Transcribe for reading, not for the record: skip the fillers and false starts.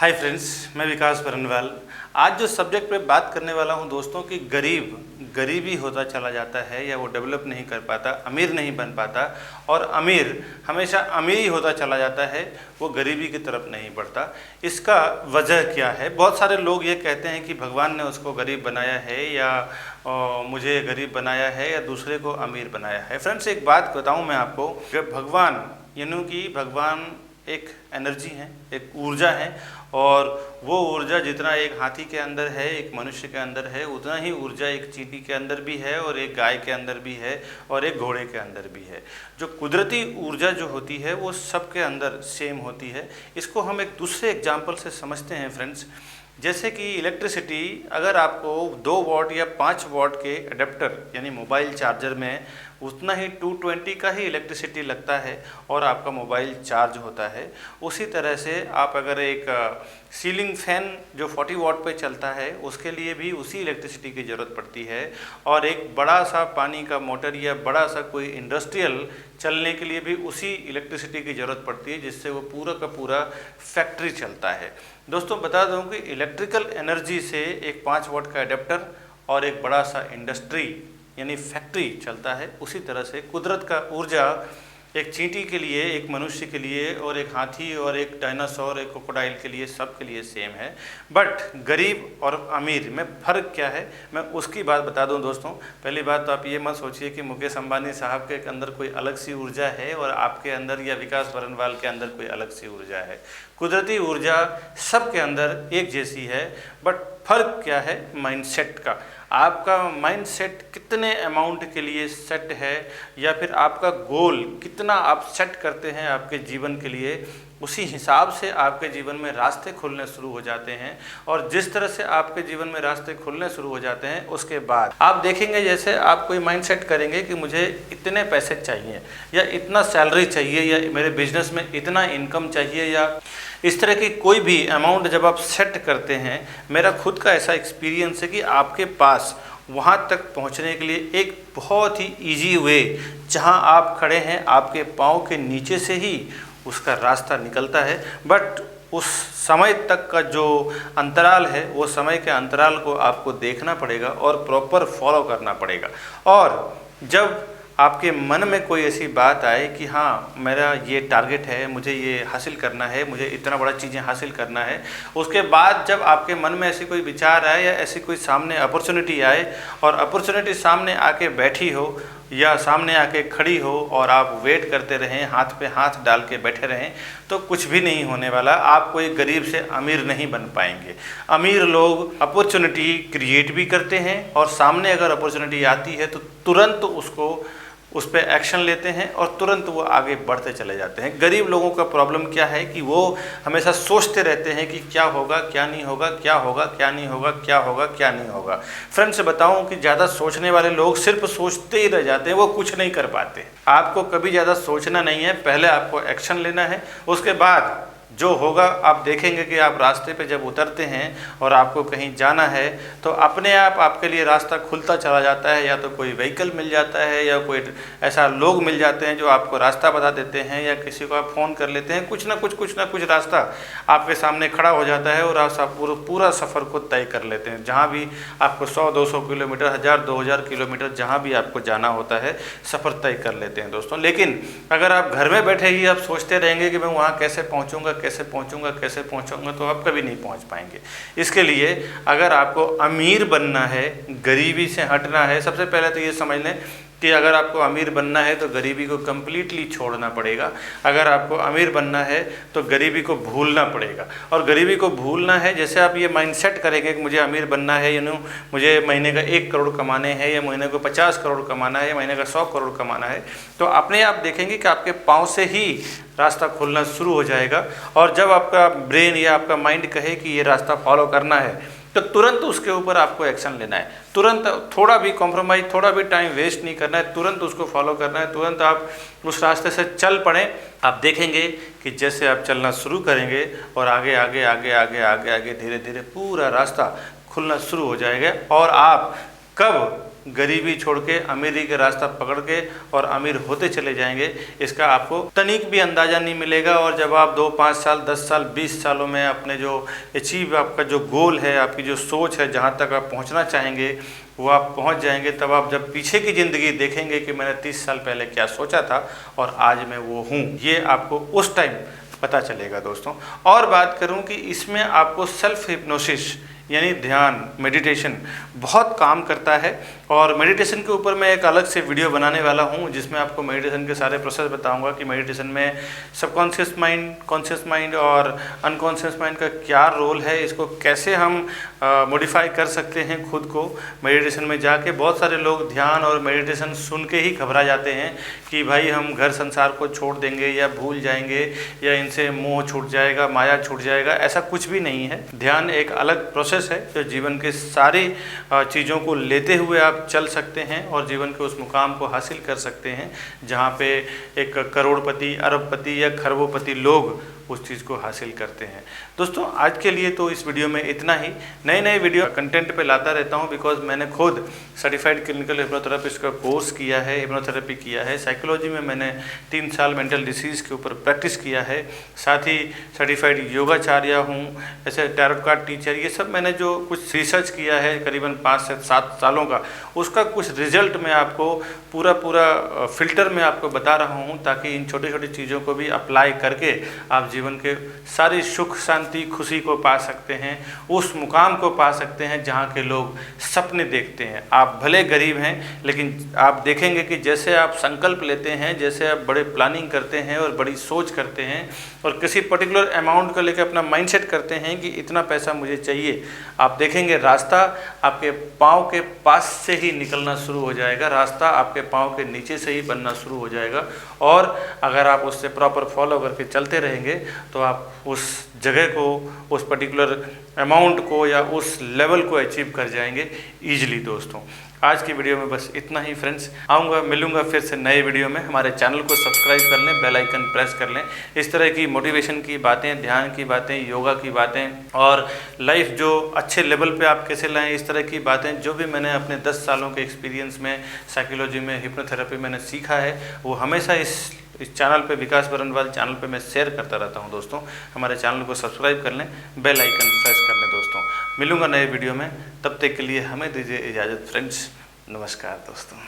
Hi friends, मैं विकास बरनवाल। आज जो सब्जेक्ट पे बात करने वाला हूं दोस्तों कि गरीब ही होता चला जाता है या वो डेवलप नहीं कर पाता, अमीर नहीं बन पाता, और अमीर हमेशा अमीर ही होता चला जाता है, वो गरीबी की तरफ नहीं बढ़ता। इसका वजह क्या है? बहुत सारे लोग ये कहते हैं कि भगवान ने उसको गरीब बनाया है या मुझे गरीब बनाया है या दूसरे को अमीर बनाया है। फ्रेंड्स, एक बात बताऊँ मैं आपको, जब भगवान यानी कि भगवान एक एनर्जी है, एक ऊर्जा है, और वो ऊर्जा जितना एक हाथी के अंदर है, एक मनुष्य के अंदर है, उतना ही ऊर्जा एक चींटी के अंदर भी है, और एक गाय के अंदर भी है, और एक घोड़े के अंदर भी है। जो कुदरती ऊर्जा जो होती है वो सबके अंदर सेम होती है। इसको हम एक दूसरे एग्जाम्पल से समझते हैं फ्रेंड्स। जैसे कि इलेक्ट्रिसिटी, अगर आपको 2 वॉट या 5 वॉट के अडेप्टर यानी मोबाइल चार्जर में उतना ही 220 का ही इलेक्ट्रिसिटी लगता है और आपका मोबाइल चार्ज होता है, उसी तरह से आप अगर एक सीलिंग फैन जो 40 वॉट पे चलता है उसके लिए भी उसी इलेक्ट्रिसिटी की ज़रूरत पड़ती है, और एक बड़ा सा पानी का मोटर या बड़ा सा कोई इंडस्ट्रियल चलने के लिए भी उसी इलेक्ट्रिसिटी की ज़रूरत पड़ती है, जिससे वो पूरा का पूरा फैक्ट्री चलता है। दोस्तों, बता दूं कि इलेक्ट्रिकल एनर्जी से एक 5 वॉट का अडेप्टर और एक बड़ा सा इंडस्ट्री यानी फैक्ट्री चलता है, उसी तरह से कुदरत का ऊर्जा एक चींटी के लिए, एक मनुष्य के लिए, और एक हाथी और एक डायनासोर, एक क्रोकोडाइल के लिए, सब के लिए सेम है। बट गरीब और अमीर में फ़र्क क्या है, मैं उसकी बात बता दूं दोस्तों। पहली बात तो आप ये मत सोचिए कि मुकेश अंबानी साहब के अंदर कोई अलग सी ऊर्जा है और आपके अंदर या विकास बरनवाल के अंदर कोई अलग सी ऊर्जा है। कुदरती ऊर्जा सब के अंदर एक जैसी है, बट फ़र्क क्या है? माइंडसेट का। आपका माइंडसेट कितने अमाउंट के लिए सेट है, या फिर आपका गोल कितना आप सेट करते हैं आपके जीवन के लिए, उसी हिसाब से आपके जीवन में रास्ते खुलने शुरू हो जाते हैं। और जिस तरह से आपके जीवन में रास्ते खुलने शुरू हो जाते हैं, उसके बाद आप देखेंगे, जैसे आप कोई माइंड सेट करेंगे कि मुझे इतने पैसे चाहिए, या इतना सैलरी चाहिए, या मेरे बिजनेस में इतना इनकम चाहिए, या इस तरह की कोई भी अमाउंट जब आप सेट करते हैं, मेरा खुद का ऐसा एक्सपीरियंस है कि आपके पास वहाँ तक पहुँचने के लिए एक बहुत ही इजी वे, जहाँ आप खड़े हैं आपके पाँव के नीचे से ही उसका रास्ता निकलता है। बट उस समय तक का जो अंतराल है, वो समय के अंतराल को आपको देखना पड़ेगा और प्रॉपर फॉलो करना पड़ेगा। और जब आपके मन में कोई ऐसी बात आए कि हाँ, मेरा ये टारगेट है, मुझे ये हासिल करना है, मुझे इतना बड़ा चीज़ें हासिल करना है, उसके बाद जब आपके मन में ऐसी कोई विचार आए या ऐसी कोई सामने अपॉर्चुनिटी आए, और अपॉर्चुनिटी सामने आके बैठी हो या सामने आके खड़ी हो, और आप वेट करते रहें, हाथ पे हाथ डाल के बैठे रहें, तो कुछ भी नहीं होने वाला। आप कोई गरीब से अमीर नहीं बन पाएंगे। अमीर लोग अपॉर्चुनिटी क्रिएट भी करते हैं, और सामने अगर अपॉर्चुनिटी आती है तो तुरंत उस पर एक्शन लेते हैं और तुरंत वो आगे बढ़ते चले जाते हैं। गरीब लोगों का प्रॉब्लम क्या है कि वो हमेशा सोचते रहते हैं कि क्या होगा, क्या नहीं होगा, क्या होगा, क्या नहीं होगा, क्या होगा, क्या नहीं होगा। फ्रेंड्स, बताऊं कि ज़्यादा सोचने वाले लोग सिर्फ सोचते ही रह जाते हैं, वो कुछ नहीं कर पाते। आपको कभी ज़्यादा सोचना नहीं है, पहले आपको एक्शन लेना है, उसके बाद जो होगा आप देखेंगे कि आप रास्ते पे जब उतरते हैं और आपको कहीं जाना है, तो अपने आप आपके लिए रास्ता खुलता चला जाता है। या तो कोई व्हीकल मिल जाता है, या कोई ऐसा लोग मिल जाते हैं जो आपको रास्ता बता देते हैं, या किसी को आप फ़ोन कर लेते हैं, कुछ ना कुछ रास्ता आपके सामने खड़ा हो जाता है, और आप पूरा सफ़र को तय कर लेते हैं। जहाँ भी आपको 100-200 किलोमीटर, 1000-2000 किलोमीटर जहाँ भी आपको जाना होता है, सफ़र तय कर लेते हैं दोस्तों। लेकिन अगर आप घर में बैठे ही आप सोचते रहेंगे कि मैं वहाँ कैसे पहुँचूँगा, तो आप कभी नहीं पहुंच पाएंगे। इसके लिए अगर आपको अमीर बनना है, गरीबी से हटना है, सबसे पहले तो ये समझ लें कि अगर आपको अमीर बनना है तो गरीबी को कम्प्लीटली छोड़ना पड़ेगा। अगर आपको अमीर बनना है तो गरीबी को भूलना पड़ेगा। और गरीबी को भूलना है, जैसे आप ये माइंडसेट करेंगे कि मुझे अमीर बनना है, मुझे महीने का 1 करोड़ कमाने हैं, या महीने को 50 करोड़ कमाना है, या महीने का 100 करोड़ कमाना है, तो अपने आप देखेंगे कि आपके पाँव से ही रास्ता खुलना शुरू हो जाएगा। और जब आपका ब्रेन या आपका माइंड कहे कि ये रास्ता फॉलो करना है, तो तुरंत उसके ऊपर आपको एक्शन लेना है। तुरंत, थोड़ा भी कॉम्प्रोमाइज़, थोड़ा भी टाइम वेस्ट नहीं करना है, तुरंत उसको फॉलो करना है, तुरंत आप उस रास्ते से चल पड़ें। आप देखेंगे कि जैसे आप चलना शुरू करेंगे और आगे आगे आगे आगे आगे आगे धीरे धीरे पूरा रास्ता खुलना शुरू हो जाएगा, और आप कब गरीबी छोड़ के अमीरी का रास्ता पकड़ के और अमीर होते चले जाएंगे, इसका आपको तनिक भी अंदाज़ा नहीं मिलेगा। और जब आप 2, 5 साल, 10 साल, 20 सालों में अपने जो अचीव, आपका जो गोल है, आपकी जो सोच है, जहाँ तक आप पहुँचना चाहेंगे वो आप पहुंच जाएंगे, तब आप जब पीछे की ज़िंदगी देखेंगे कि मैंने 30 साल पहले क्या सोचा था और आज मैं वो हूँ, ये आपको उस टाइम पता चलेगा दोस्तों। और बात करूँ कि इसमें आपको सेल्फ हिप्नोसिस यानी ध्यान, मेडिटेशन बहुत काम करता है। और मेडिटेशन के ऊपर मैं एक अलग से वीडियो बनाने वाला हूँ, जिसमें आपको मेडिटेशन के सारे प्रोसेस बताऊँगा कि मेडिटेशन में सबकॉन्शियस माइंड, कॉन्शियस माइंड और अनकॉन्शियस माइंड का क्या रोल है, इसको कैसे हम मॉडिफाई कर सकते हैं खुद को मेडिटेशन में जाके। बहुत सारे लोग ध्यान और मेडिटेशन सुन के ही घबरा जाते हैं कि भाई हम घर संसार को छोड़ देंगे या भूल जाएंगे या इनसे मोह छूट जाएगा, माया छूट जाएगा। ऐसा कुछ भी नहीं है। ध्यान एक अलग प्रोसेस है जो जीवन के सारी चीज़ों को लेते हुए आप चल सकते हैं और जीवन के उस मुकाम को हासिल कर सकते हैं जहाँ पे एक करोड़पति, अरबपति या खरबोपति लोग उस चीज़ को हासिल करते हैं। दोस्तों आज के लिए तो इस वीडियो में इतना ही। नए नए वीडियो कंटेंट पे लाता रहता हूँ, बिकॉज मैंने खुद सर्टिफाइड क्लिनिकल हिप्नोथेरेपिस्ट का कोर्स किया है, हिप्नोथेरेपी किया है, साइकोलॉजी में मैंने 3 साल मेंटल डिसीज़ के ऊपर प्रैक्टिस किया है, साथ ही सर्टिफाइड योगाचार्य हूँ, ऐसे टैरोट कार्ड टीचर। ये सब मैंने जो कुछ रिसर्च किया है करीबन 5 से 7 सालों का, उसका कुछ रिजल्ट मैं आपको पूरा फिल्टर में आपको बता रहा हूँ, ताकि इन छोटी छोटी चीज़ों को भी अप्लाई करके आप जीवन के सारी सुख, शांति, खुशी को पा सकते हैं, उस मुकाम को पा सकते हैं जहाँ के लोग सपने देखते हैं। आप भले गरीब हैं, लेकिन आप देखेंगे कि जैसे आप संकल्प लेते हैं, जैसे आप बड़े प्लानिंग करते हैं और बड़ी सोच करते हैं और किसी पर्टिकुलर अमाउंट को लेकर अपना माइंडसेट करते हैं कि इतना पैसा मुझे चाहिए, आप देखेंगे रास्ता आपके पाँव के पास से ही निकलना शुरू हो जाएगा, रास्ता आपके पाँव के नीचे से ही बनना शुरू हो जाएगा। और अगर आप उससे प्रॉपर फॉलो करके चलते रहेंगे तो आप उस जगह को, उस पर्टिकुलर अमाउंट को या उस लेवल को अचीव कर जाएंगे ईजिली। दोस्तों आज की वीडियो में बस इतना ही फ्रेंड्स। मिलूंगा फिर से नए वीडियो में। हमारे चैनल को सब्सक्राइब कर लें, बेल आइकन प्रेस कर लें। इस तरह की मोटिवेशन की बातें, ध्यान की बातें, योगा की बातें और लाइफ जो अच्छे लेवल पे आप कैसे लाएं, इस तरह की बातें जो भी मैंने अपने 10 सालों के एक्सपीरियंस में साइकोलॉजी में, हिप्नोथेरेपी मैंने सीखा है, वो हमेशा इस चैनल पे, विकास बरनवाल चैनल पे मैं शेयर करता रहता हूं। दोस्तों हमारे चैनल को सब्सक्राइब कर लें, बेल आइकन प्रेस कर लें। दोस्तों मिलूंगा नए वीडियो में, तब तक के लिए हमें दीजिए इजाज़त फ्रेंड्स। नमस्कार दोस्तों।